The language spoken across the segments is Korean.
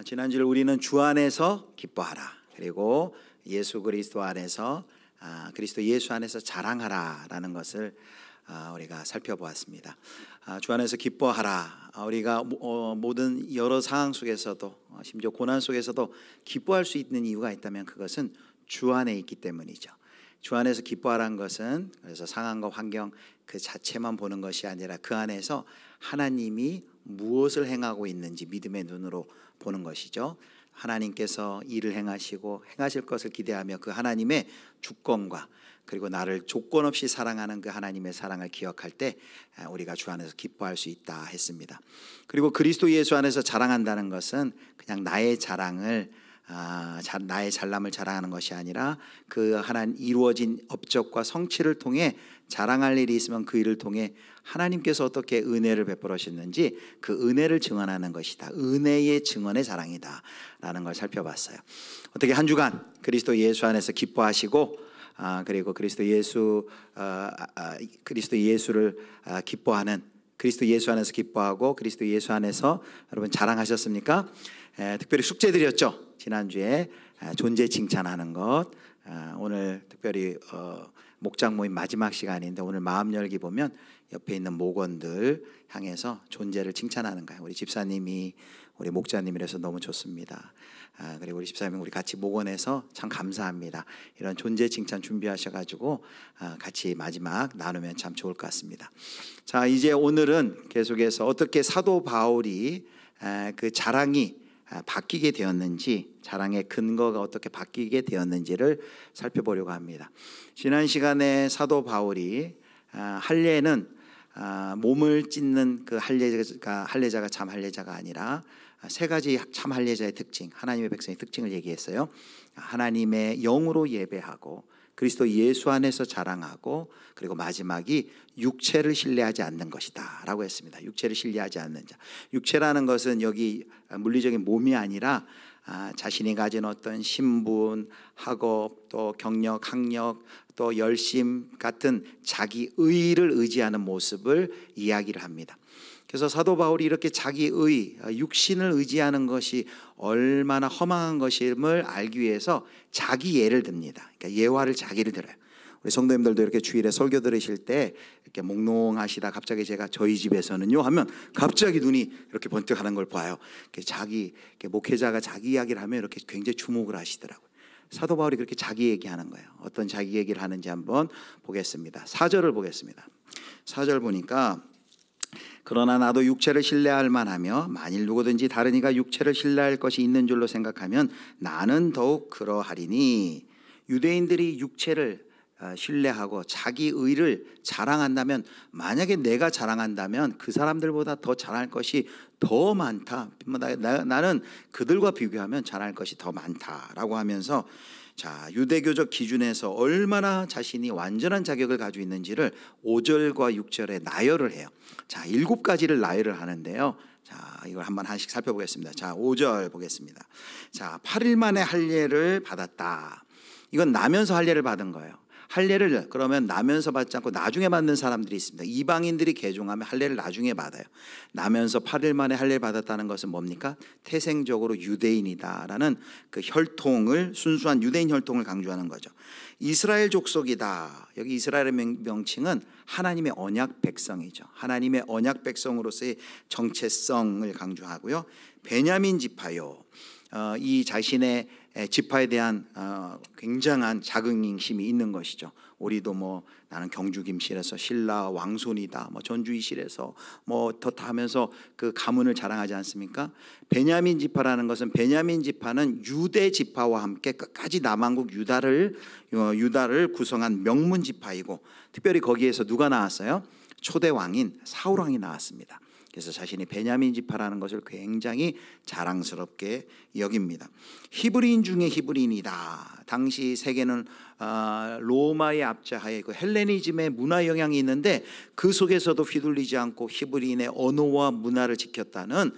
지난주에 우리는 주 안에서 기뻐하라, 그리고 예수 그리스도 안에서 그리스도 예수 안에서 자랑하라라는 것을 우리가 살펴보았습니다. 주 안에서 기뻐하라. 우리가 모든 여러 상황 속에서도, 심지어 고난 속에서도 기뻐할 수 있는 이유가 있다면 그것은 주 안에 있기 때문이죠. 주 안에서 기뻐하라는 것은 그래서 상황과 환경 그 자체만 보는 것이 아니라 그 안에서 하나님이 무엇을 행하고 있는지 믿음의 눈으로 보는 것이죠. 하나님께서 일을 행하시고 행하실 것을 기대하며 그 하나님의 주권과 그리고 나를 조건 없이 사랑하는 그 하나님의 사랑을 기억할 때 우리가 주 안에서 기뻐할 수 있다 했습니다. 그리고 그리스도 예수 안에서 자랑한다는 것은 그냥 나의 자랑을 나의 잘남을 자랑하는 것이 아니라 그 하나님 이루어진 업적과 성취를 통해 자랑할 일이 있으면 그 일을 통해 하나님께서 어떻게 은혜를 베풀으셨는지 그 은혜를 증언하는 것이다. 은혜의 증언의 자랑이다 라는 걸 살펴봤어요. 어떻게 한 주간 그리스도 예수 안에서 기뻐하시고 그리고 그리스도 예수를 기뻐하는, 그리스도 예수 안에서 기뻐하고 그리스도 예수 안에서 여러분 자랑하셨습니까? 특별히 숙제 드렸죠. 지난주에 존재 칭찬하는 것. 오늘 특별히 목장 모임 마지막 시간인데 오늘 마음 열기 보면 옆에 있는 목원들 향해서 존재를 칭찬하는 거예요. 우리 집사님이 우리 목자님이라서 너무 좋습니다. 그리고 우리 집사님 우리 같이 목원에서 참 감사합니다. 이런 존재 칭찬 준비하셔가지고 같이 마지막 나누면 참 좋을 것 같습니다. 자, 이제 오늘은 계속해서 어떻게 사도 바울이 그 자랑이 바뀌게 되었는지, 자랑의 근거가 어떻게 바뀌게 되었는지를 살펴보려고 합니다. 지난 시간에 사도 바울이 할례는 몸을 찢는 그 할례자가 참 할례자가 아니라 세 가지 참 할례자의 특징, 하나님의 백성의 특징을 얘기했어요. 하나님의 영으로 예배하고 그리스도 예수 안에서 자랑하고 그리고 마지막이 육체를 신뢰하지 않는 것이다 라고 했습니다. 육체를 신뢰하지 않는 자. 육체라는 것은 여기 물리적인 몸이 아니라 자신이 가진 어떤 신분, 학업, 또 경력, 학력, 또 열심 같은 자기 의를 의지하는 모습을 이야기를 합니다. 그래서 사도 바울이 이렇게 자기의 육신을 의지하는 것이 얼마나 허망한 것임을 알기 위해서 자기 예를 듭니다. 그러니까 예화를 자기를 들어요. 우리 성도님들도 이렇게 주일에 설교 들으실 때 이렇게 몽롱하시다 갑자기 제가 저희 집에서는요 하면 갑자기 눈이 이렇게 번뜩하는 걸 봐요. 자기 목회자가 자기 이야기를 하면 이렇게 굉장히 주목을 하시더라고요. 사도 바울이 그렇게 자기 얘기하는 거예요. 어떤 자기 얘기를 하는지 한번 보겠습니다. 4절을 보겠습니다. 4절 보니까 그러나 나도 육체를 신뢰할 만하며 만일 누구든지 다른 이가 육체를 신뢰할 것이 있는 줄로 생각하면 나는 더욱 그러하리니. 유대인들이 육체를 신뢰하고 자기 의를 자랑한다면, 만약에 내가 자랑한다면 그 사람들보다 더 잘할 것이 더 많다. 나는 그들과 비교하면 잘할 것이 더 많다라고 하면서 자, 유대교적 기준에서 얼마나 자신이 완전한 자격을 가지고 있는지를 5절과 6절에 나열을 해요. 자, 7가지를 나열을 하는데요. 자, 이걸 한번 하나씩 살펴보겠습니다. 자, 5절 보겠습니다. 자, 8일 만에 할례를 받았다. 이건 나면서 할례를 받은 거예요. 할례를 그러면 나면서 받지 않고 나중에 받는 사람들이 있습니다. 이방인들이 개종하면 할례를 나중에 받아요. 나면서 8일 만에 할례를 받았다는 것은 뭡니까? 태생적으로 유대인이다라는 그 혈통을, 순수한 유대인 혈통을 강조하는 거죠. 이스라엘 족속이다. 여기 이스라엘의 명칭은 하나님의 언약 백성이죠. 하나님의 언약 백성으로서의 정체성을 강조하고요. 베냐민 지파요. 이 자신의 지파에 대한 굉장한 자긍심이 있는 것이죠. 우리도 나는 경주김실에서 신라 왕손이다, 전주이실에서 더 하면서 그 가문을 자랑하지 않습니까? 베냐민 지파라는 것은, 베냐민 지파는 유대 지파와 함께 끝까지 남한국 유다를 구성한 명문 지파이고, 특별히 거기에서 누가 나왔어요? 초대 왕인 사울 왕이 나왔습니다. 그래서 자신이 베냐민 지파라는 것을 굉장히 자랑스럽게 여깁니다. 히브리인 중에 히브리인이다. 당시 세계는 로마의 압제하에 그 헬레니즘의 문화 영향이 있는데 그 속에서도 휘둘리지 않고 히브리인의 언어와 문화를 지켰다는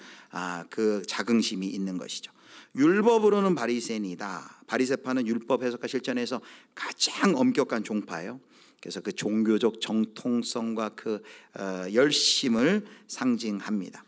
그 자긍심이 있는 것이죠. 율법으로는 바리새인이다. 바리새파는 율법 해석과 실천에서 가장 엄격한 종파예요. 그래서 그 종교적 정통성과 그 열심을 상징합니다.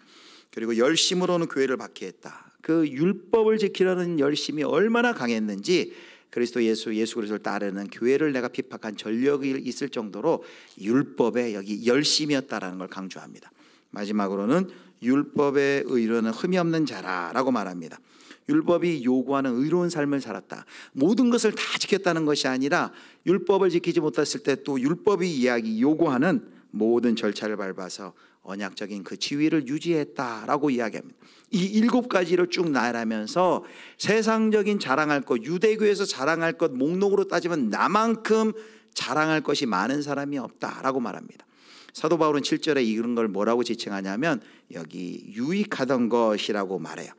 그리고 열심으로는 교회를 박해했다. 그 율법을 지키려는 열심이 얼마나 강했는지 그리스도 예수 그리스도를 따르는 교회를 내가 비판한 전력이 있을 정도로 율법에 여기 열심이었다라는 걸 강조합니다. 마지막으로는 율법의 의로는 흠이 없는 자라라고 말합니다. 율법이 요구하는 의로운 삶을 살았다. 모든 것을 다 지켰다는 것이 아니라 율법을 지키지 못했을 때 또 율법이 요구하는 모든 절차를 밟아서 언약적인 그 지위를 유지했다라고 이야기합니다. 이 7가지를 쭉 나열하면서 세상적인 자랑할 것, 유대교에서 자랑할 것 목록으로 따지면 나만큼 자랑할 것이 많은 사람이 없다라고 말합니다. 사도 바울은 7절에 이런 걸 뭐라고 지칭하냐면 여기 유익하던 것이라고 말해요.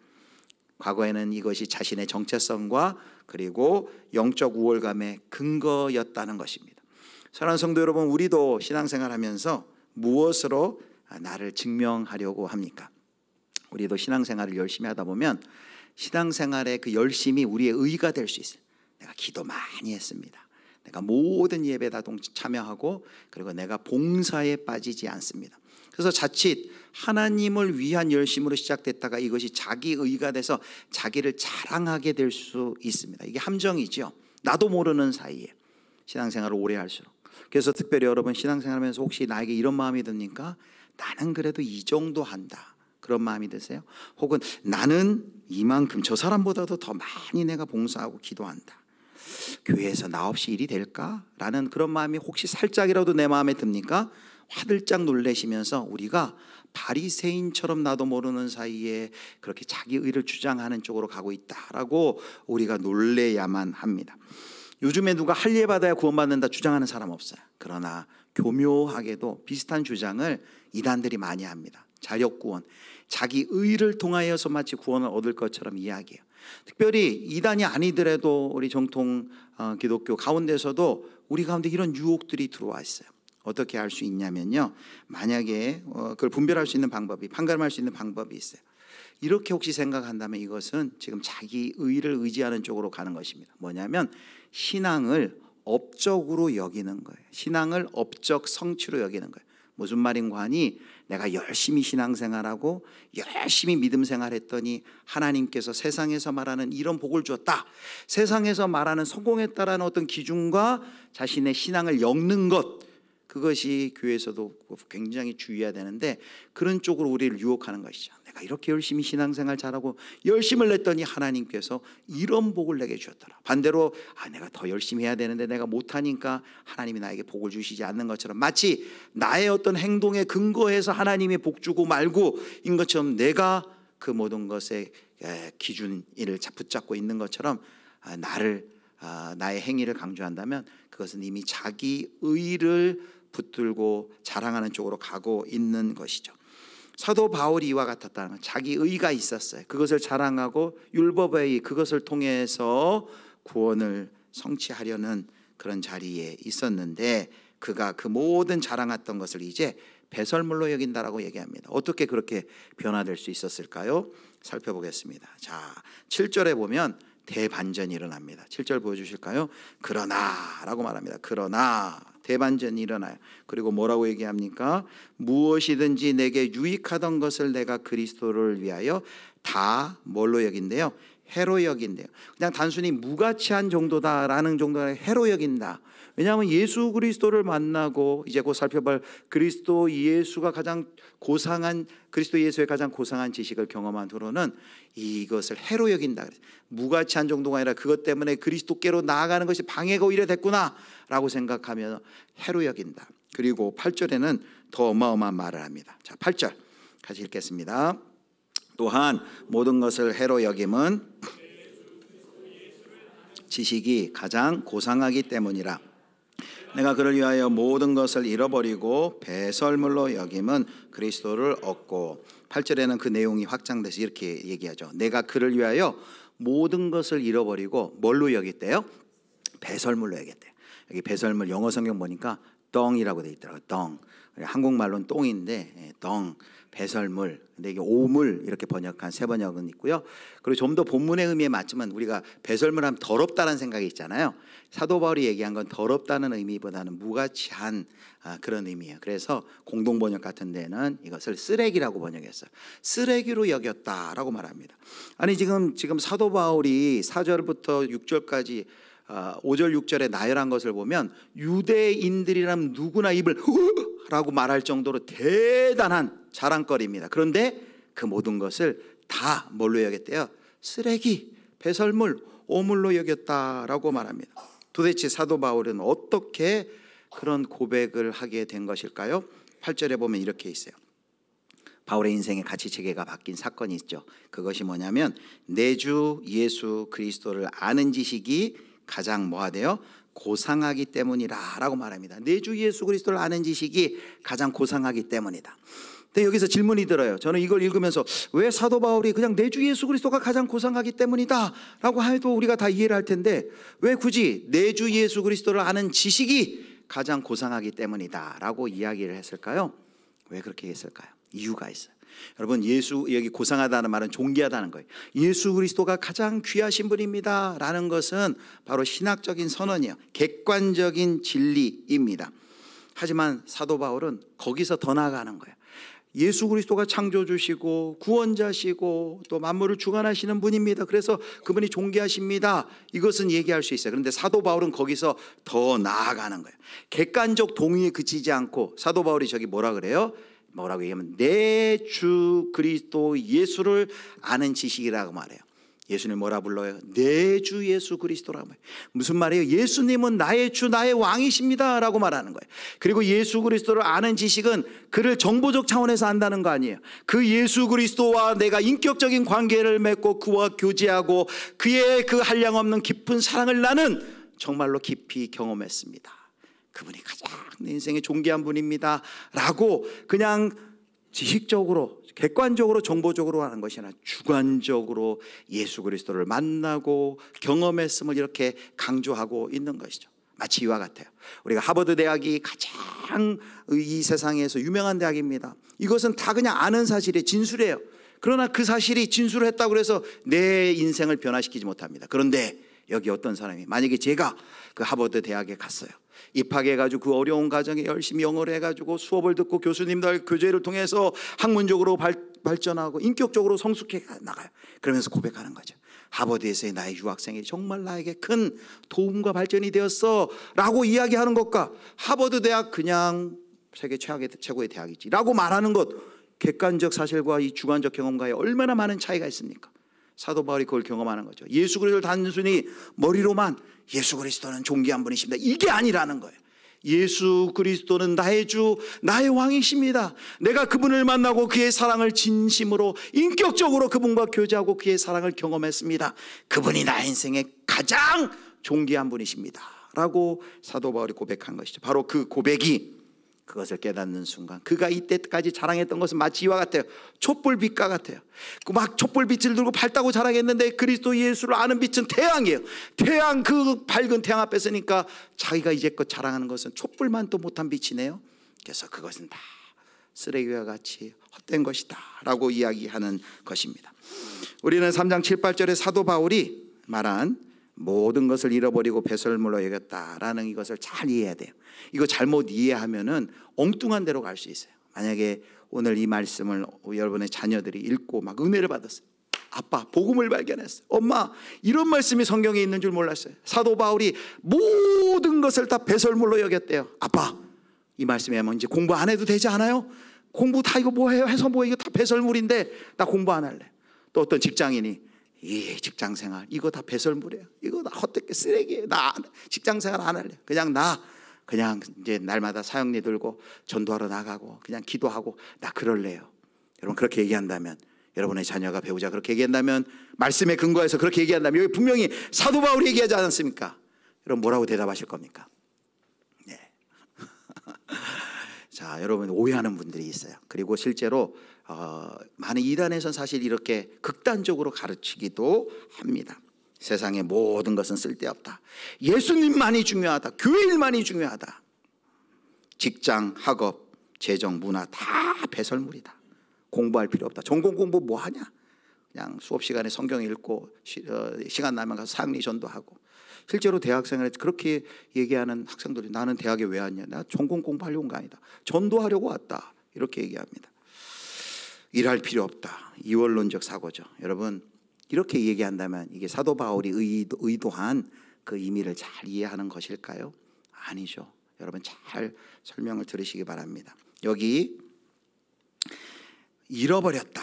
과거에는 이것이 자신의 정체성과 그리고 영적 우월감의 근거였다는 것입니다. 사랑하는 성도 여러분, 우리도 신앙생활하면서 무엇으로 나를 증명하려고 합니까? 우리도 신앙생활을 열심히 하다 보면 신앙생활의 그 열심이 우리의 의가 될 수 있어요. 내가 기도 많이 했습니다. 내가 모든 예배에 다 참여하고 그리고 내가 봉사에 빠지지 않습니다. 그래서 자칫 하나님을 위한 열심으로 시작됐다가 이것이 자기 의가 돼서 자기를 자랑하게 될 수 있습니다. 이게 함정이죠. 나도 모르는 사이에 신앙생활을 오래 할수록. 그래서 특별히 여러분 신앙생활하면서 혹시 나에게 이런 마음이 듭니까? 나는 그래도 이 정도 한다, 그런 마음이 드세요? 혹은 나는 이만큼 저 사람보다도 더 많이 내가 봉사하고 기도한다, 교회에서 나 없이 일이 될까? 라는 그런 마음이 혹시 살짝이라도 내 마음에 듭니까? 화들짝 놀라시면서 우리가 바리새인처럼 나도 모르는 사이에 그렇게 자기 의를 주장하는 쪽으로 가고 있다라고 우리가 놀래야만 합니다. 요즘에 누가 할례 받아야 구원받는다 주장하는 사람 없어요. 그러나 교묘하게도 비슷한 주장을 이단들이 많이 합니다. 자력구원, 자기 의를 통하여서 마치 구원을 얻을 것처럼 이야기해요. 특별히 이단이 아니더라도 우리 정통 기독교 가운데서도 우리 가운데 이런 유혹들이 들어와 있어요. 어떻게 할 수 있냐면요, 만약에 그걸 분별할 수 있는 방법이, 판가름할 수 있는 방법이 있어요. 이렇게 혹시 생각한다면 이것은 지금 자기 의를 의지하는 쪽으로 가는 것입니다. 뭐냐면 신앙을 업적으로 여기는 거예요. 신앙을 업적 성취로 여기는 거예요. 무슨 말인가 하니 내가 열심히 신앙생활하고 열심히 믿음 생활했더니 하나님께서 세상에서 말하는 이런 복을 주었다, 세상에서 말하는 성공했다라는 어떤 기준과 자신의 신앙을 엮는 것, 그것이 교회에서도 굉장히 주의해야 되는데 그런 쪽으로 우리를 유혹하는 것이죠. 내가 이렇게 열심히 신앙생활 잘하고 열심을 냈더니 하나님께서 이런 복을 내게 주었더라. 반대로 내가 더 열심히 해야 되는데 내가 못하니까 하나님이 나에게 복을 주시지 않는 것처럼, 마치 나의 어떤 행동에 근거해서 하나님이 복 주고 말고인 것처럼 내가 그 모든 것의 기준을 붙잡고 있는 것처럼 나의 행위를 강조한다면 그것은 이미 자기 의를 붙들고 자랑하는 쪽으로 가고 있는 것이죠. 사도 바울이 이와 같았다는 건 자기 의가 있었어요. 그것을 자랑하고 율법의 의, 그것을 통해서 구원을 성취하려는 그런 자리에 있었는데 그가 그 모든 자랑했던 것을 이제 배설물로 여긴다라고 얘기합니다. 어떻게 그렇게 변화될 수 있었을까요? 살펴보겠습니다. 자, 7절에 보면 대반전이 일어납니다. 7절 보여주실까요? 그러나라고 말합니다. 그러나 대반전이 일어나요. 그리고 뭐라고 얘기합니까? 무엇이든지 내게 유익하던 것을 내가 그리스도를 위하여 다 뭘로 여긴대요? 해로 여긴대요. 그냥 단순히 무가치한 정도다라는 정도의 해로 여긴다. 왜냐하면 예수 그리스도를 만나고 이제 곧 살펴볼 그리스도 예수가 가장 고상한, 그리스도 예수의 가장 고상한 지식을 경험한 후로는 이것을 해로 여긴다. 무가치한 정도가 아니라 그것 때문에 그리스도께로 나아가는 것이 방해가 오히려 됐구나 라고 생각하며 해로 여긴다. 그리고 8절에는 더 어마어마한 말을 합니다. 자, 8절 같이 읽겠습니다. 또한 모든 것을 해로 여김은 지식이 가장 고상하기 때문이라. 내가 그를 위하여 모든 것을 잃어버리고 배설물로 여김은 그리스도를 얻고. 8절에는 그 내용이 확장돼서 이렇게 얘기하죠. 내가 그를 위하여 모든 것을 잃어버리고 뭘로 여겼대요? 배설물로 여겼대요. 여기 배설물 영어 성경 보니까 덩이라고 되어 있더라고요. 덩. 한국말로는 똥인데 덩, 배설물, 근데 이게 오물 이렇게 번역한 세 번역은 있고요. 그리고 좀 더 본문의 의미에 맞추면 우리가 배설물 하면 더럽다는 생각이 있잖아요. 사도 바울이 얘기한 건 더럽다는 의미보다는 무가치한 그런 의미예요. 그래서 공동 번역 같은 데는 이것을 쓰레기라고 번역했어요. 쓰레기로 여겼다라고 말합니다. 아니 지금 사도 바울이 4절부터 6절까지 5절 6절에 나열한 것을 보면 유대인들이라면 누구나 입을 라고 말할 정도로 대단한 자랑거리입니다. 그런데 그 모든 것을 다 뭘로 여겼대요? 쓰레기, 배설물, 오물로 여겼다라고 말합니다. 도대체 사도 바울은 어떻게 그런 고백을 하게 된 것일까요? 8절에 보면 이렇게 있어요. 바울의 인생의 가치체계가 바뀐 사건이 있죠. 그것이 뭐냐면 내 주 예수 그리스도를 아는 지식이 가장 뭐하대요? 고상하기 때문이라 라고 말합니다. 내 주 예수 그리스도를 아는 지식이 가장 고상하기 때문이다. 근데 여기서 질문이 들어요. 저는 이걸 읽으면서 왜 사도 바울이 그냥 내 주 예수 그리스도가 가장 고상하기 때문이다 라고 해도 우리가 다 이해를 할 텐데 왜 굳이 내 주 예수 그리스도를 아는 지식이 가장 고상하기 때문이다 라고 이야기를 했을까요? 왜 그렇게 했을까요? 이유가 있어요. 여러분, 여기 고상하다는 말은 존귀하다는 거예요. 예수 그리스도가 가장 귀하신 분입니다 라는 것은 바로 신학적인 선언이에요. 객관적인 진리입니다. 하지만 사도 바울은 거기서 더 나아가는 거예요. 예수 그리스도가 창조주시고 구원자시고 또 만물을 주관하시는 분입니다. 그래서 그분이 존귀하십니다. 이것은 얘기할 수 있어요. 그런데 사도 바울은 거기서 더 나아가는 거예요. 객관적 동의에 그치지 않고 사도 바울이 저기 뭐라 그래요? 뭐라고 얘기하면 내 주 그리스도 예수를 아는 지식이라고 말해요. 예수님 뭐라 불러요? 내 주 예수 그리스도라고 말해요. 무슨 말이에요? 예수님은 나의 주 나의 왕이십니다 라고 말하는 거예요. 그리고 예수 그리스도를 아는 지식은 그를 정보적 차원에서 안다는 거 아니에요. 그 예수 그리스도와 내가 인격적인 관계를 맺고 그와 교제하고 그의 그 한량없는 깊은 사랑을 나는 정말로 깊이 경험했습니다. 그분이 가장 내 인생에 존귀한 분입니다 라고 그냥 지식적으로 객관적으로 정보적으로 하는 것이 아니라 주관적으로 예수 그리스도를 만나고 경험했음을 이렇게 강조하고 있는 것이죠. 마치 이와 같아요. 우리가 하버드 대학이 가장 이 세상에서 유명한 대학입니다. 이것은 다 그냥 아는 사실의 진술이에요. 그러나 그 사실이 진술을 했다고 해서 내 인생을 변화시키지 못합니다. 그런데 여기 어떤 사람이 만약에 제가 그 하버드 대학에 갔어요. 입학해가지고 그 어려운 과정에 열심히 영어를 해가지고 수업을 듣고 교수님들 교제를 통해서 학문적으로 발전하고 인격적으로 성숙해 나가요. 그러면서 고백하는 거죠. 하버드에서의 나의 유학생이 정말 나에게 큰 도움과 발전이 되었어 라고 이야기하는 것과 하버드 대학 그냥 세계 최고의 대학이지 라고 말하는 것, 객관적 사실과 이 주관적 경험과에 얼마나 많은 차이가 있습니까? 사도 바울이 그걸 경험하는 거죠. 예수 그리스도를 단순히 머리로만 예수 그리스도는 존귀한 분이십니다 이게 아니라는 거예요. 예수 그리스도는 나의 주 나의 왕이십니다. 내가 그분을 만나고 그의 사랑을 진심으로 인격적으로 그분과 교제하고 그의 사랑을 경험했습니다. 그분이 나의 인생의 가장 존귀한 분이십니다 라고 사도 바울이 고백한 것이죠. 바로 그 고백이 그것을 깨닫는 순간 그가 이때까지 자랑했던 것은 마치 이와 같아요. 촛불빛과 같아요. 막 촛불빛을 들고 밝다고 자랑했는데 그리스도 예수를 아는 빛은 태양이에요. 태양, 그 밝은 태양 앞에 서니까 자기가 이제껏 자랑하는 것은 촛불만 또 못한 빛이네요. 그래서 그것은 다 쓰레기와 같이 헛된 것이다 라고 이야기하는 것입니다. 우리는 3장 7, 8절에 사도 바울이 말한 모든 것을 잃어버리고 배설물로 여겼다라는 이것을 잘 이해해야 돼요. 이거 잘못 이해하면은 엉뚱한 데로 갈 수 있어요. 만약에 오늘 이 말씀을 여러분의 자녀들이 읽고 막 은혜를 받았어요. 아빠, 복음을 발견했어요. 엄마, 이런 말씀이 성경에 있는 줄 몰랐어요. 사도 바울이 모든 것을 다 배설물로 여겼대요. 아빠, 이 말씀에 하면 이제 공부 안 해도 되지 않아요? 공부 다 이거 뭐해요? 해서 뭐 이거 다 배설물인데 나 공부 안 할래. 또 어떤 직장인이 이 직장생활 이거 다 배설물이에요. 이거 다 헛되게 쓰레기예요. 나 직장생활 안 할래. 그냥 이제 날마다 사형리 들고 전도하러 나가고 그냥 기도하고 나 그럴래요. 여러분 그렇게 얘기한다면, 여러분의 자녀가 배우자 그렇게 얘기한다면, 말씀에 근거해서 그렇게 얘기한다면, 여기 분명히 사도 바울이 얘기하지 않았습니까? 여러분 뭐라고 대답하실 겁니까? 네. 자, 여러분 오해하는 분들이 있어요. 그리고 실제로 많은 이단에서는 사실 이렇게 극단적으로 가르치기도 합니다. 세상의 모든 것은 쓸데없다. 예수님만이 중요하다. 교회 일만이 중요하다. 직장, 학업, 재정, 문화 다 배설물이다. 공부할 필요 없다. 전공 공부 뭐 하냐? 그냥 수업 시간에 성경 읽고 시간 나면 가서 사형리 전도하고. 실제로 대학생을 그렇게 얘기하는 학생들이 나는 대학에 왜 왔냐? 나 전공 공부하려고 온 거 아니다. 전도하려고 왔다. 이렇게 얘기합니다. 일할 필요 없다. 이원론적 사고죠. 여러분 이렇게 얘기한다면 이게 사도 바울이 의도한 그 의미를 잘 이해하는 것일까요? 아니죠. 여러분 잘 설명을 들으시기 바랍니다. 여기 잃어버렸다,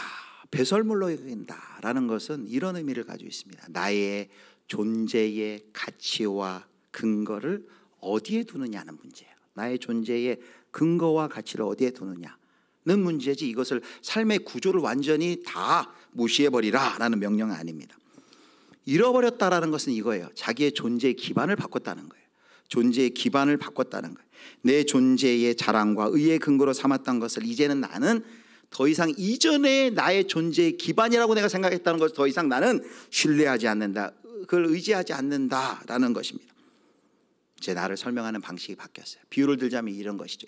배설물로 여긴다라는 것은 이런 의미를 가지고 있습니다. 나의 존재의 가치와 근거를 어디에 두느냐는 문제예요. 나의 존재의 근거와 가치를 어디에 두느냐는 문제지, 이것을 삶의 구조를 완전히 다 무시해버리라라는 명령은 아닙니다. 잃어버렸다라는 것은 이거예요. 자기의 존재의 기반을 바꿨다는 거예요. 존재의 기반을 바꿨다는 거예요. 내 존재의 자랑과 의의 근거로 삼았던 것을 이제는 나는 더 이상 이전에 나의 존재의 기반이라고 내가 생각했다는 것을 더 이상 나는 신뢰하지 않는다, 그걸 의지하지 않는다라는 것입니다. 이제 나를 설명하는 방식이 바뀌었어요. 비유를 들자면 이런 것이죠.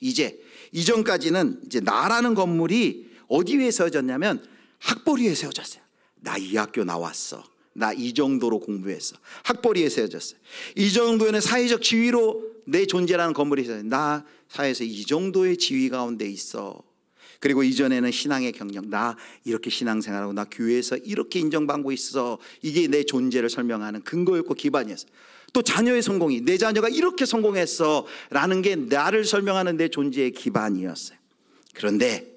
이전까지는 이제 나라는 건물이 어디 위에 세워졌냐면 학벌 위에 세워졌어요. 나 이 학교 나왔어, 나 이 정도로 공부했어. 학벌 위에 세워졌어요. 이 정도에는 사회적 지위로 내 존재라는 건물이 있어요. 나 사회에서 이 정도의 지위 가운데 있어. 그리고 이전에는 신앙의 경력, 나 이렇게 신앙생활하고 나 교회에서 이렇게 인정받고 있어. 이게 내 존재를 설명하는 근거였고 기반이었어요. 또 자녀의 성공이, 내 자녀가 이렇게 성공했어 라는 게 나를 설명하는 내 존재의 기반이었어요. 그런데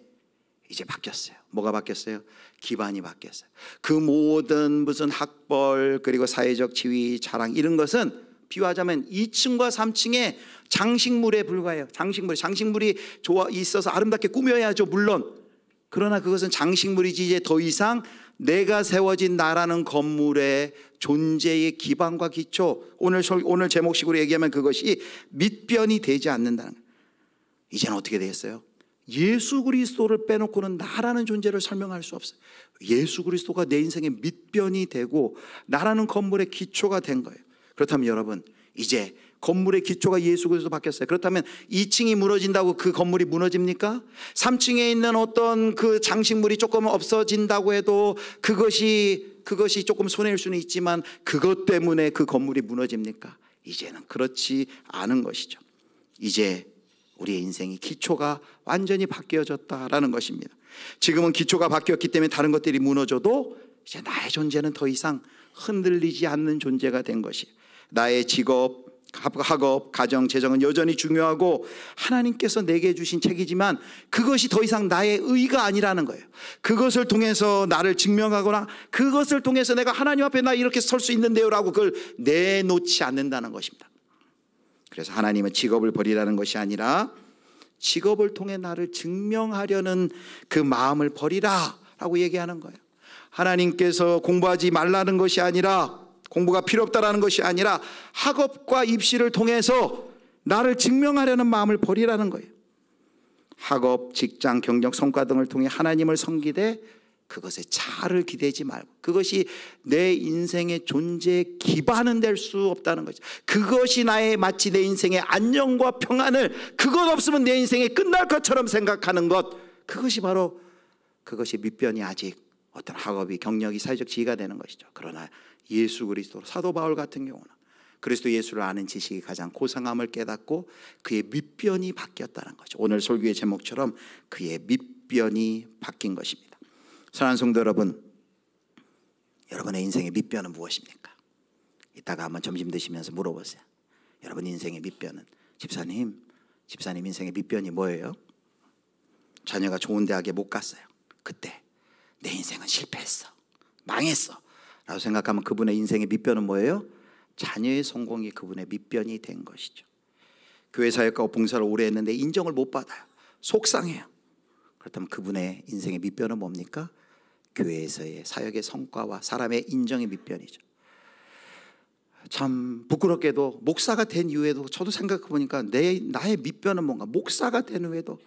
이제 바뀌었어요. 뭐가 바뀌었어요? 기반이 바뀌었어요. 그 모든 무슨 학벌 그리고 사회적 지위, 자랑 이런 것은 비유하자면 2층과 3층의 장식물에 불과해요. 장식물이 좋아 있어서 아름답게 꾸며야죠, 물론. 그러나 그것은 장식물이지 이제 더 이상 내가 세워진 나라는 건물의 존재의 기반과 기초, 오늘 제목식으로 얘기하면 그것이 밑변이 되지 않는다는 거예요. 이제는 어떻게 되겠어요? 예수 그리스도를 빼놓고는 나라는 존재를 설명할 수 없어요. 예수 그리스도가 내 인생의 밑변이 되고 나라는 건물의 기초가 된 거예요. 그렇다면 여러분, 이제 건물의 기초가 예수 그리스도 바뀌었어요. 그렇다면 2층이 무너진다고 그 건물이 무너집니까? 3층에 있는 어떤 그 장식물이 조금 없어진다고 해도 그것이 조금 손해일 수는 있지만 그것 때문에 그 건물이 무너집니까? 이제는 그렇지 않은 것이죠. 이제 우리의 인생이 기초가 완전히 바뀌어졌다라는 것입니다. 지금은 기초가 바뀌었기 때문에 다른 것들이 무너져도 이제 나의 존재는 더 이상 흔들리지 않는 존재가 된 것이에요. 나의 직업, 학업, 가정, 재정은 여전히 중요하고 하나님께서 내게 주신 책이지만 그것이 더 이상 나의 의가 아니라는 거예요. 그것을 통해서 나를 증명하거나 그것을 통해서 내가 하나님 앞에 나 이렇게 설 수 있는데요 라고 그걸 내놓지 않는다는 것입니다. 그래서 하나님은 직업을 버리라는 것이 아니라 직업을 통해 나를 증명하려는 그 마음을 버리라 라고 얘기하는 거예요. 하나님께서 공부하지 말라는 것이 아니라, 공부가 필요 없다라는 것이 아니라 학업과 입시를 통해서 나를 증명하려는 마음을 버리라는 거예요. 학업, 직장, 경력, 성과 등을 통해 하나님을 섬기되 그것에 자아를 기대지 말고, 그것이 내 인생의 존재의 기반은 될 수 없다는 거죠. 그것이 마치 내 인생의 안녕과 평안을, 그것 없으면 내 인생이 끝날 것처럼 생각하는 것, 그것이 밑변이 아직 어떤 학업이, 경력이, 사회적 지위가 되는 것이죠. 그러나 예수 그리스도, 사도 바울 같은 경우는 그리스도 예수를 아는 지식이 가장 고상함을 깨닫고 그의 밑변이 바뀌었다는 거죠. 오늘 설교의 제목처럼 그의 밑변이 바뀐 것입니다. 사랑하는 성도 여러분, 여러분의 인생의 밑변은 무엇입니까? 이따가 한번 점심 드시면서 물어보세요. 여러분 인생의 밑변은, 집사님 인생의 밑변이 뭐예요? 자녀가 좋은 대학에 못 갔어요. 그때 내 인생은 실패했어, 망했어 라고 생각하면 그분의 인생의 밑변은 뭐예요? 자녀의 성공이 그분의 밑변이 된 것이죠. 교회 사역과 봉사를 오래 했는데 인정을 못 받아요. 속상해요. 그렇다면 그분의 인생의 밑변은 뭡니까? 교회에서의 사역의 성과와 사람의 인정의 밑변이죠. 참 부끄럽게도 목사가 된 이후에도 저도 생각해 보니까 나의 밑변은 뭔가, 목사가 된 후에도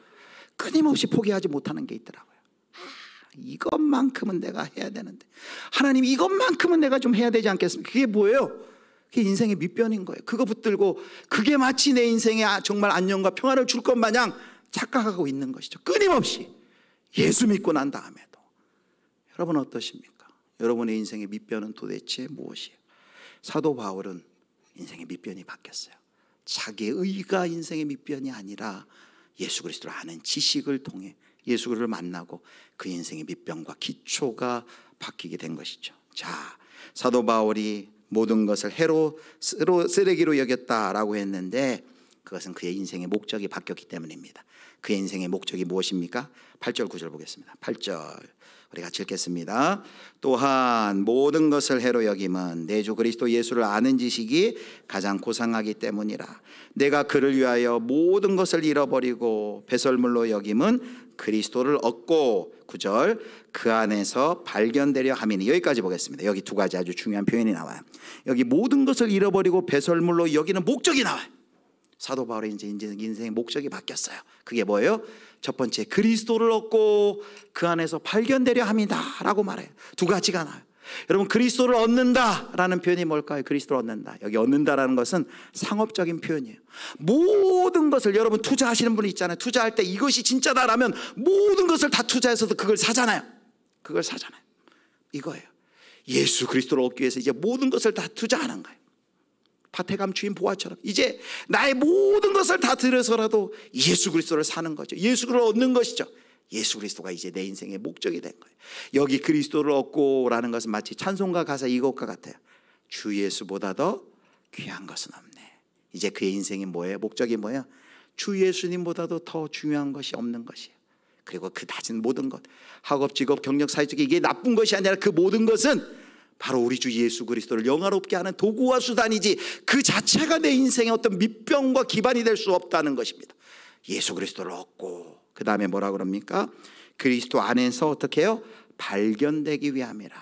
끊임없이 포기하지 못하는 게 있더라고요. 이것만큼은 내가 해야 되는데, 하나님 이것만큼은 내가 좀 해야 되지 않겠습니까? 그게 뭐예요? 그게 인생의 밑변인 거예요. 그거 붙들고 그게 마치 내 인생에 정말 안녕과 평안을 줄 것 마냥 착각하고 있는 것이죠. 끊임없이 예수 믿고 난 다음에도. 여러분 어떠십니까? 여러분의 인생의 밑변은 도대체 무엇이에요? 사도 바울은 인생의 밑변이 바뀌었어요. 자기의 의가 인생의 밑변이 아니라 예수 그리스도를 아는 지식을 통해 예수 그리스도를 만나고 그 인생의 밑변과 기초가 바뀌게 된 것이죠. 자, 사도 바울이 모든 것을 해로 쓰레기로 여겼다라고 했는데 그것은 그의 인생의 목적이 바뀌었기 때문입니다. 그의 인생의 목적이 무엇입니까? 8절 9절 보겠습니다. 8절 우리 같이 읽겠습니다. 또한 모든 것을 해로 여김은 내 주 그리스도 예수를 아는 지식이 가장 고상하기 때문이라. 내가 그를 위하여 모든 것을 잃어버리고 배설물로 여김은 그리스도를 얻고 9절 그 안에서 발견되려 함이니. 여기까지 보겠습니다. 여기 두 가지 아주 중요한 표현이 나와요. 여기 모든 것을 잃어버리고 배설물로 여기는 목적이 나와요. 사도 바울의 이제 인생의 목적이 바뀌었어요. 그게 뭐예요? 첫 번째, 그리스도를 얻고 그 안에서 발견되려 합니다 라고 말해요. 두 가지가 나와요. 여러분, 그리스도를 얻는다라는 표현이 뭘까요? 그리스도를 얻는다. 여기 얻는다라는 것은 상업적인 표현이에요. 모든 것을, 여러분 투자하시는 분이 있잖아요. 투자할 때 이것이 진짜다라면 모든 것을 다 투자해서도 그걸 사잖아요. 그걸 사잖아요. 이거예요. 예수 그리스도를 얻기 위해서 이제 모든 것을 다 투자하는 거예요. 밭에 감추인 보화처럼 이제 나의 모든 것을 다 들여서라도 예수 그리스도를 사는 거죠. 예수 그리스도를 얻는 것이죠. 예수 그리스도가 이제 내 인생의 목적이 된 거예요. 여기 그리스도를 얻고 라는 것은 마치 찬송가 가사 이것과 같아요. 주 예수보다 더 귀한 것은 없네. 이제 그의 인생이 뭐예요? 목적이 뭐예요? 주 예수님보다도 더 중요한 것이 없는 것이에요. 그리고 그 다진 모든 것, 학업, 직업, 경력, 사회적, 이게 나쁜 것이 아니라 그 모든 것은 바로 우리 주 예수 그리스도를 영화롭게 하는 도구와 수단이지 그 자체가 내 인생의 어떤 밑변과 기반이 될 수 없다는 것입니다. 예수 그리스도를 얻고 그 다음에 뭐라 그럽니까? 그리스도 안에서 어떻게 해요? 발견되기 위함이라.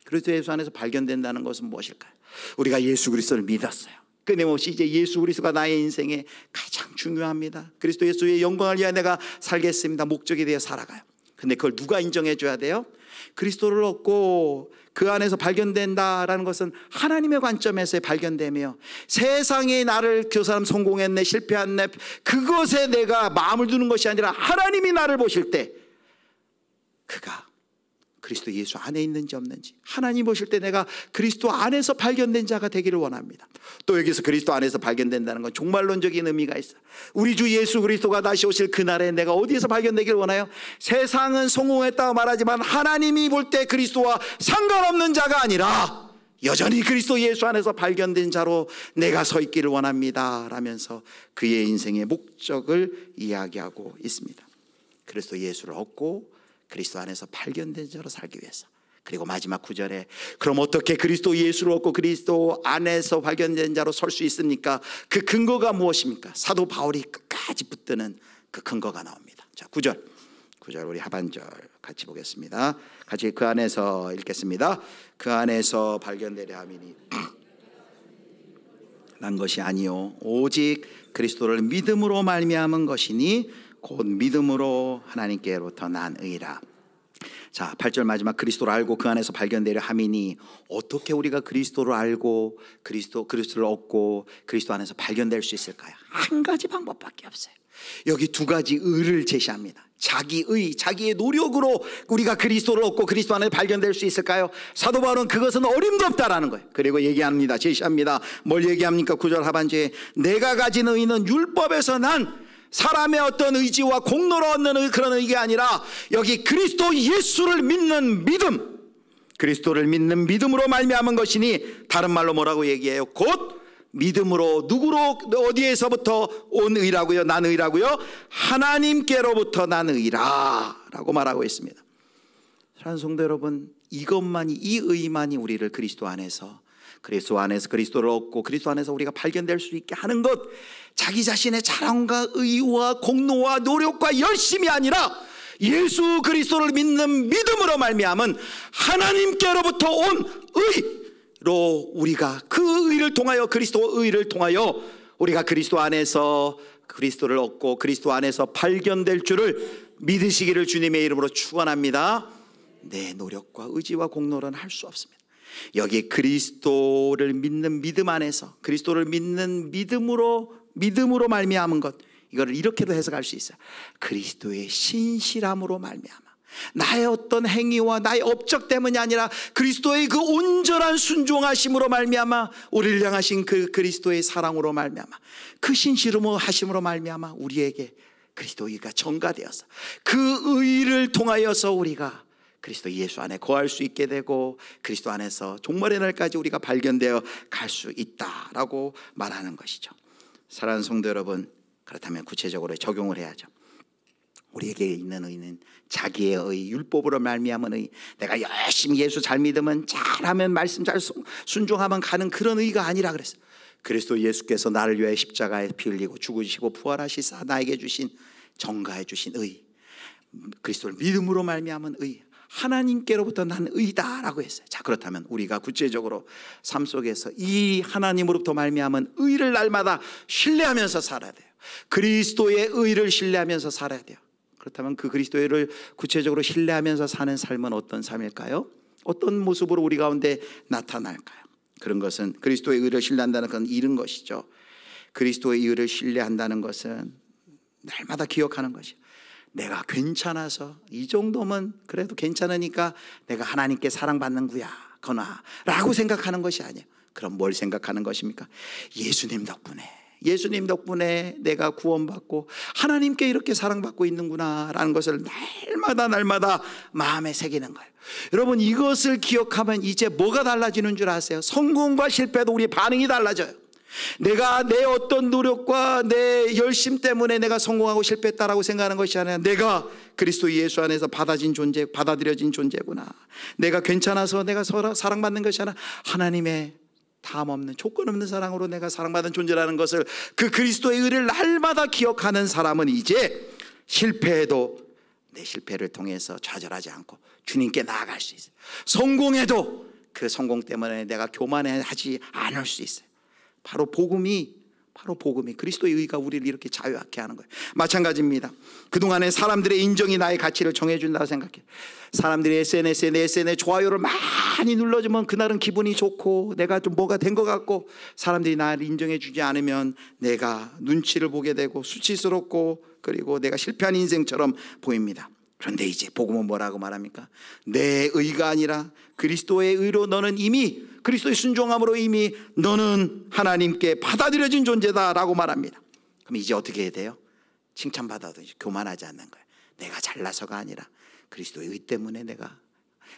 그리스도 예수 안에서 발견된다는 것은 무엇일까요? 우리가 예수 그리스도를 믿었어요. 끊임없이 이제 예수 그리스도가 나의 인생에 가장 중요합니다. 그리스도 예수의 영광을 위하여 내가 살겠습니다. 목적이 되어 살아가요. 근데 그걸 누가 인정해 줘야 돼요? 그리스도를 얻고 그 안에서 발견된다라는 것은 하나님의 관점에서 발견되며 세상에 나를 그 사람 성공했네 실패했네 그것에 내가 마음을 두는 것이 아니라 하나님이 나를 보실 때 그가 그리스도 예수 안에 있는지 없는지 하나님 보실 때 내가 그리스도 안에서 발견된 자가 되기를 원합니다. 또 여기서 그리스도 안에서 발견된다는 건 종말론적인 의미가 있어요. 우리 주 예수 그리스도가 다시 오실 그날에 내가 어디에서 발견되기를 원해요? 세상은 성공했다고 말하지만 하나님이 볼 때 그리스도와 상관없는 자가 아니라 여전히 그리스도 예수 안에서 발견된 자로 내가 서 있기를 원합니다 라면서 그의 인생의 목적을 이야기하고 있습니다. 그리스도 예수를 얻고 그리스도 안에서 발견된 자로 살기 위해서. 그리고 마지막 9절에 그럼 어떻게 그리스도 예수를 얻고 그리스도 안에서 발견된 자로 설 수 있습니까? 그 근거가 무엇입니까? 사도 바울이 끝까지 붙드는 그 근거가 나옵니다. 자, 9절 우리 하반절 같이 보겠습니다. 같이 그 안에서 읽겠습니다. 그 안에서 발견되려 함이니 난 것이 아니요 오직 그리스도를 믿음으로 말미암은 것이니 곧 믿음으로 하나님께로부터 난 의라. 자, 8절 마지막 그리스도를 알고 그 안에서 발견되려 함이니 어떻게 우리가 그리스도를 알고 그리스도를 얻고 그리스도 안에서 발견될 수 있을까요? 한 가지 방법밖에 없어요. 여기 두 가지 의를 제시합니다. 자기의, 자기의 노력으로 우리가 그리스도를 얻고 그리스도 안에 발견될 수 있을까요? 사도 바울은 그것은 어림도 없다라는 거예요. 그리고 얘기합니다. 제시합니다. 뭘 얘기합니까? 9절 하반절에 내가 가진 의는 율법에서 난 사람의 어떤 의지와 공로로 얻는 그런 의가 아니라 여기 그리스도 예수를 믿는 믿음, 그리스도를 믿는 믿음으로 말미암은 것이니 다른 말로 뭐라고 얘기해요? 곧 믿음으로 누구로 어디에서부터 온 의라고요? 난 의라고요? 하나님께로부터 난 의라 라고 말하고 있습니다. 사랑하는 성도 여러분, 이것만이 이 의만이 우리를 그리스도 안에서 그리스도를 얻고 그리스도 안에서 우리가 발견될 수 있게 하는 것, 자기 자신의 자랑과 의와 공로와 노력과 열심이 아니라 예수 그리스도를 믿는 믿음으로 말미암은 하나님께로부터 온 의로 우리가 그 의를 통하여 그리스도 의를 통하여 우리가 그리스도 안에서 그리스도를 얻고 그리스도 안에서 발견될 줄을 믿으시기를 주님의 이름으로 축원합니다. 내 노력과 의지와 공로는 할 수 없습니다. 여기 그리스도를 믿는 믿음 안에서 그리스도를 믿는 믿음으로 말미암은 것, 이거를 이렇게도 해석할 수 있어요. 그리스도의 신실함으로 말미암아, 나의 어떤 행위와 나의 업적 때문이 아니라 그리스도의 그 온전한 순종하심으로 말미암아, 우리를 향하신 그 그리스도의 사랑으로 말미암아, 그 신실함으로 하심으로 말미암아 우리에게 그리스도 의가 전가되어서 그 의를 통하여서 우리가 그리스도 예수 안에 거할 수 있게 되고 그리스도 안에서 종말의 날까지 우리가 발견되어 갈 수 있다라고 말하는 것이죠. 사랑하는 성도 여러분, 그렇다면 구체적으로 적용을 해야죠. 우리에게 있는 의는 자기의 의, 율법으로 말미암은 의, 내가 열심히 예수 잘 믿으면 잘하면 말씀 잘 순종하면 가는 그런 의가 아니라 그랬어요. 그리스도 예수께서 나를 위해 십자가에 피 흘리고 죽으시고 부활하시사 나에게 주신, 전가해 주신 의, 그리스도를 믿음으로 말미암은 의, 하나님께로부터 난 의다라고 했어요. 자, 그렇다면 우리가 구체적으로 삶 속에서 이 하나님으로부터 말미암은 의를 날마다 신뢰하면서 살아야 돼요. 그리스도의 의를 신뢰하면서 살아야 돼요. 그렇다면 그 그리스도의 의를 구체적으로 신뢰하면서 사는 삶은 어떤 삶일까요? 어떤 모습으로 우리 가운데 나타날까요? 그런 것은 그리스도의 의를 신뢰한다는 건 이런 것이죠. 그리스도의 의를 신뢰한다는 것은 날마다 기억하는 것이에요. 내가 괜찮아서 이 정도면 그래도 괜찮으니까 내가 하나님께 사랑받는 구야 거나 라고 생각하는 것이 아니에요. 그럼 뭘 생각하는 것입니까? 예수님 덕분에 내가 구원받고 하나님께 이렇게 사랑받고 있는구나 라는 것을 날마다 마음에 새기는 거예요. 여러분, 이것을 기억하면 이제 뭐가 달라지는 줄 아세요? 성공과 실패도 우리 반응이 달라져요. 내가 내 어떤 노력과 내 열심 때문에 내가 성공하고 실패했다라고 생각하는 것이 아니라 내가 그리스도 예수 안에서 받아들여진 존재구나, 내가 괜찮아서 내가 사랑받는 것이 아니라 하나님의 다함없는 조건 없는 사랑으로 내가 사랑받은 존재라는 것을, 그 그리스도의 의를 날마다 기억하는 사람은 이제 실패해도 내 실패를 통해서 좌절하지 않고 주님께 나아갈 수 있어요. 성공해도 그 성공 때문에 내가 교만하지 않을 수 있어요. 바로 복음이 그리스도의 의가 우리를 이렇게 자유하게 하는 거예요. 마찬가지입니다. 그동안에 사람들의 인정이 나의 가치를 정해준다고 생각해요. 사람들이 SNS에 내 SNS 좋아요를 많이 눌러주면 그날은 기분이 좋고 내가 좀 뭐가 된 것 같고, 사람들이 나를 인정해 주지 않으면 내가 눈치를 보게 되고 수치스럽고 그리고 내가 실패한 인생처럼 보입니다. 그런데 이제 복음은 뭐라고 말합니까? 내 의가 아니라 그리스도의 의로 너는 이미, 그리스도의 순종함으로 이미 너는 하나님께 받아들여진 존재다라고 말합니다. 그럼 이제 어떻게 해야 돼요? 칭찬받아도 교만하지 않는 거예요. 내가 잘나서가 아니라 그리스도의 의 때문에 내가,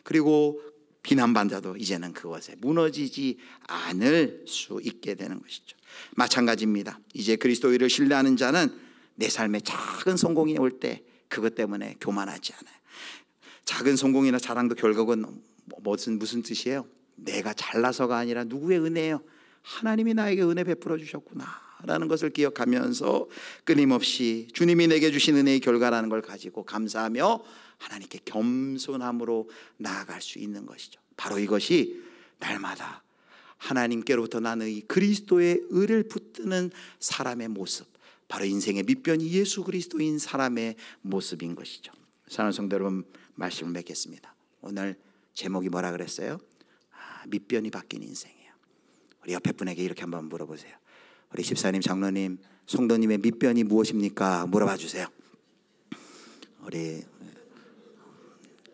그리고 비난받아도 이제는 그것에 무너지지 않을 수 있게 되는 것이죠. 마찬가지입니다. 이제 그리스도의 의를 신뢰하는 자는 내 삶에 작은 성공이 올 때 그것 때문에 교만하지 않아요. 작은 성공이나 자랑도 결국은 무슨 뜻이에요? 내가 잘나서가 아니라 누구의 은혜예요? 하나님이 나에게 은혜 베풀어 주셨구나 라는 것을 기억하면서 끊임없이 주님이 내게 주신 은혜의 결과라는 걸 가지고 감사하며 하나님께 겸손함으로 나아갈 수 있는 것이죠. 바로 이것이 날마다 하나님께로부터 나는 이 그리스도의 의를 붙드는 사람의 모습, 바로 인생의 밑변이 예수 그리스도인 사람의 모습인 것이죠. 사랑하는 성도 여러분, 말씀을 맺겠습니다. 오늘 제목이 뭐라 그랬어요? 밑변이 바뀐 인생이에요. 우리 옆에 분에게 이렇게 한번 물어보세요. 우리 집사님, 장로님, 성도님의 밑변이 무엇입니까? 물어봐 주세요.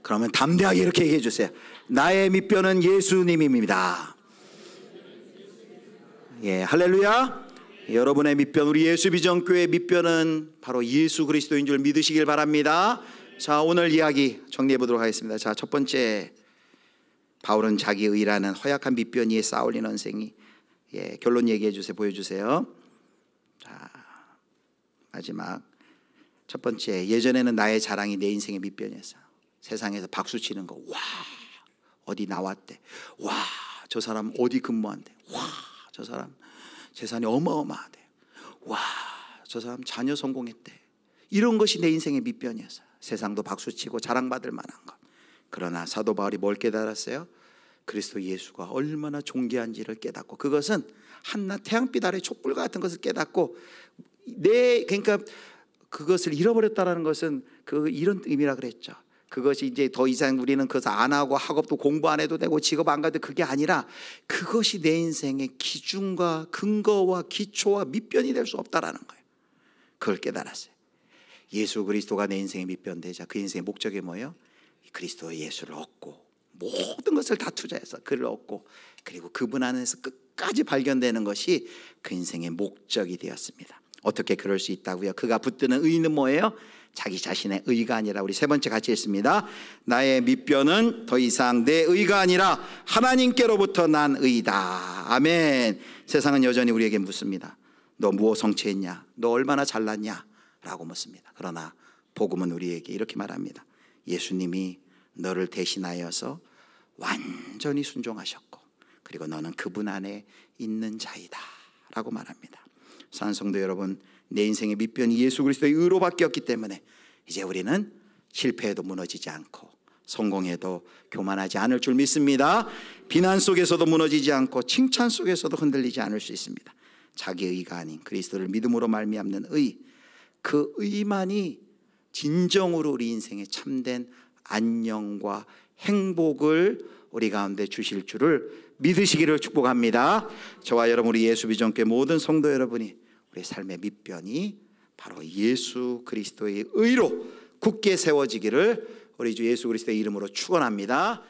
그러면 담대하게 이렇게 얘기해 주세요. 나의 밑변은 예수님입니다. 예, 할렐루야. 여러분의 밑변, 우리 예수비전교회 밑변은 바로 예수 그리스도인 줄 믿으시길 바랍니다. 자, 오늘 이야기 정리해 보도록 하겠습니다. 자, 첫 번째, 바울은 자기 의라는 허약한 밑변 위에 쌓아올린 언생이, 결론 얘기해 주세요. 보여주세요. 자, 마지막 첫 번째, 예전에는 나의 자랑이 내 인생의 밑변이었어. 세상에서 박수 치는 거, 와, 어디 나왔대, 와, 저 사람 어디 근무한대, 와, 저 사람 재산이 어마어마하대, 와, 저 사람 자녀 성공했대. 이런 것이 내 인생의 밑변이었어요. 세상도 박수치고 자랑받을 만한 것. 그러나 사도 바울이 뭘 깨달았어요? 그리스도 예수가 얼마나 존귀한지를 깨닫고, 그것은 한낮 태양빛 아래 촛불 같은 것을 깨닫고, 그러니까 그것을 잃어버렸다는 것은 이런 의미라 그랬죠. 그것이 이제 더 이상 우리는 그것을 안 하고 학업도 공부 안 해도 되고 직업 안 가도, 그게 아니라 그것이 내 인생의 기준과 근거와 기초와 밑변이 될 수 없다라는 거예요. 그걸 깨달았어요. 예수 그리스도가 내 인생의 밑변되자 그 인생의 목적이 뭐예요? 그리스도 예수를 얻고 모든 것을 다 투자해서 그를 얻고 그리고 그분 안에서 끝까지 발견되는 것이 그 인생의 목적이 되었습니다. 어떻게 그럴 수 있다고요? 그가 붙드는 의는 뭐예요? 자기 자신의 의가 아니라, 우리 세 번째 같이 읽습니다. 나의 밑변은 더 이상 내 의가 아니라 하나님께로부터 난 의다. 아멘. 세상은 여전히 우리에게 묻습니다. 너 무엇 성취했냐? 너 얼마나 잘났냐? 라고 묻습니다. 그러나 복음은 우리에게 이렇게 말합니다. 예수님이 너를 대신하여서 완전히 순종하셨고 그리고 너는 그분 안에 있는 자이다 라고 말합니다. 사랑하는 성도 여러분, 내 인생의 밑변이 예수 그리스도의 의로 바뀌었기 때문에 이제 우리는 실패해도 무너지지 않고 성공해도 교만하지 않을 줄 믿습니다. 비난 속에서도 무너지지 않고 칭찬 속에서도 흔들리지 않을 수 있습니다. 자기 의가 아닌 그리스도를 믿음으로 말미암는 의, 그 의만이 진정으로 우리 인생에 참된 안녕과 행복을 우리 가운데 주실 줄을 믿으시기를 축복합니다. 저와 여러분, 우리 예수비전교회 모든 성도 여러분이 우리 삶의 밑변이 바로 예수 그리스도의 의로 굳게 세워지기를 우리 주 예수 그리스도의 이름으로 축원합니다.